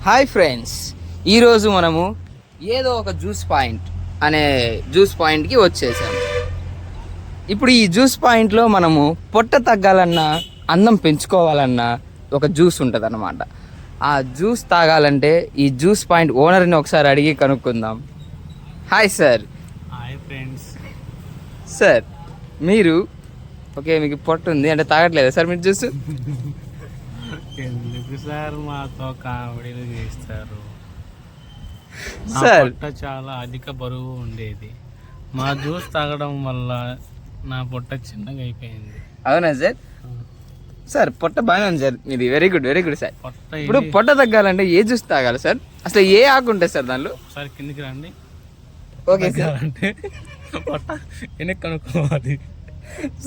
Hi friends, ఈరోజు మనము ఏదో ఒక జ్యూస్ పాయింట్కి వచ్చేసాము. ఇప్పుడు ఈ జ్యూస్ పాయింట్లో మనము పొట్ట తగ్గాలన్నా అందం పెంచుకోవాలన్నా ఒక జ్యూస్ ఉంటుంది అన్నమాట. ఆ జ్యూస్ తాగాలంటే ఈ జ్యూస్ పాయింట్ ఓనర్ని ఒకసారి అడిగి కనుక్కుందాం. Hi sir. Hi friends. Sir మీరు మీకు పొట్ట ఉంది అంటే తాగట్లేదా సార్ మీరు జ్యూస్? ఎందుకు సార్ మాతో కామెడీలు చేస్తారు? సార్ పొట్ట చాలా అధిక బరువు ఉండేది. మా జ్యూస్ తాగడం వల్ల నా పొట్ట చిన్నగా అయిపోయింది. అవునా సార్? సార్ పొట్ట బాగానే ఉంది సార్ మీది. Very good sir. ఇప్పుడు పొట్ట పొట్ట తగ్గాలంటే ఏ జ్యూస్ తాగాలి సార్? అసలు ఏ ఆకు ఉంటుంది సార్ దానిలో? ఒకసారి కిందికి రండి. Okay sir. అంటే పొట్ట వెనక్కి కనుక్కోవాలి.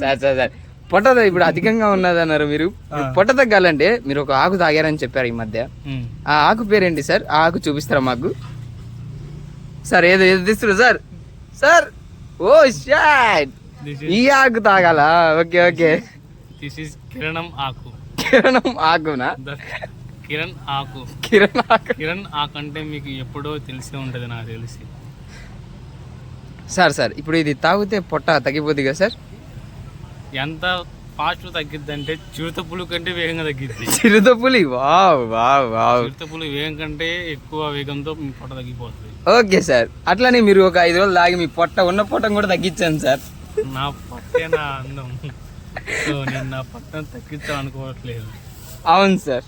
సార్ పొట్ట ఇప్పుడు అధికంగా ఉన్నది అన్నారు మీరు. పొట్ట తగ్గాలంటే మీరు ఒక ఆకు తాగారని చెప్పారు ఈ మధ్య. ఆ ఆకు పేరేంటి సార్? ఆ ఆకు చూపిస్తారా మాకు? సార్ ఏదో తీస్తున్నారు సార్. సార్ ఓ షాట్, ఈ ఆకు తాగాలా? ఓకే. దిస్ ఇస్ కిరణం ఆకు. కిరణం ఆకునా? కిరణ్ ఆకు. కిరణ్ ఆకు అంటే మీకు ఎప్పుడో తెలిసే ఉంటది నాకు తెలిసి. సార్ ఇప్పుడు ఇది తాగితే పొట్ట తగ్గిపోద్ది కదా సార్? ఎంత ఫాస్ట్ తగ్గిద్ది అంటే చిరుతపులు కంటే వేగంగా తగ్గిద్ది. చిరుతపులి? వావ్. చిరుతపులు వేగం కంటే ఎక్కువ వేగంతో మీ పొట్ట తగ్గిపోతుంది. ఓకే సార్, అట్లనే మీరు ఒక 5 రోజులు తాగి మీ ఉన్న పొట్టను కూడా తగ్గించాను సార్. నా పొట్టే నా అందం. సో నేను నా పొట్టను తగ్గించాను అనుకోవట్లేదు. అవును సార్.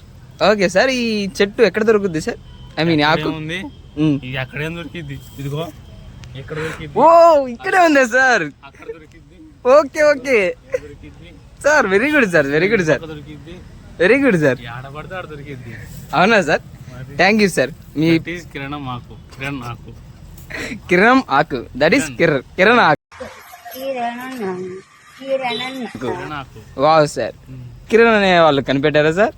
ఓకే సార్, ఈ చెట్టు ఎక్కడ దొరుకుద్ది సార్? ఐ మీన్ ఆకు ఉంది. ఇది అక్కడేం దొరికిద్ది? ఇదిగో ఎక్కడ దొరికిద్ది? ఓ ఇక్కడే ఉందా సార్? అక్కడ దొరికిద్ది. ఓకే దొరికిద్ది సార్. Very good sir. దొరికిద్ది. Very good sir. ఆడపడితే ఆడ దొరికిద్ది. అవునా సార్? Thank you sir. మీ కిరణం ఆకు. కిరణం ఆకు, దట్ ఈస్ కిరణ్ ఆకు. Wow sir. కిరణ్ అనే వాళ్ళు కనిపెట్టారా సార్?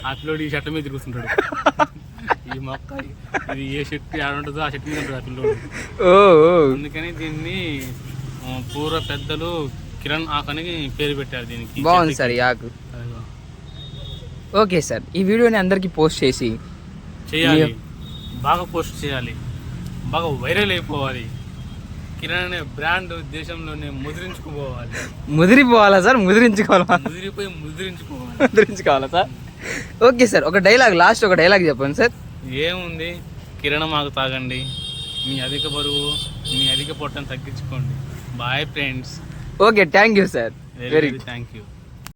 ఆ పిల్లోడు ఈ షర్ట్ మీద తిరుగుతుంటాడు. ఈ మొక్క ఇది ఏ చెట్టు ఆడ ఉంటుందో ఆ చెట్టు మీద ఉంటుంది ఆ పిల్లోడు. అందుకని దీన్ని పూర్వ పెద్దలు కిరణ్ ఆకు అని పేరు పెట్టారు దీనికి. బాగుంది సార్ ఈ ఆకు. ఓకే సార్, ఈ వీడియోని అందరికి పోస్ట్ చేయాలి. బాగా పోస్ట్ చేయాలి, బాగా వైరల్ అయిపోవాలి. కిరణ్ అనే బ్రాండ్ దేశంలోనే ముదిరిపోవాలా సార్? ముదిరించుకోవాలా సార్? ఓకే సార్, లాస్ట్ ఒక డైలాగ్ చెప్పండి సార్. ఏముంది, కిరణం ఆకు తాగండి, మీ అధిక బరువు మీ అధిక పొట్టను తగ్గించుకోండి. Bye friends. Okay, thank you sir. Very thank you.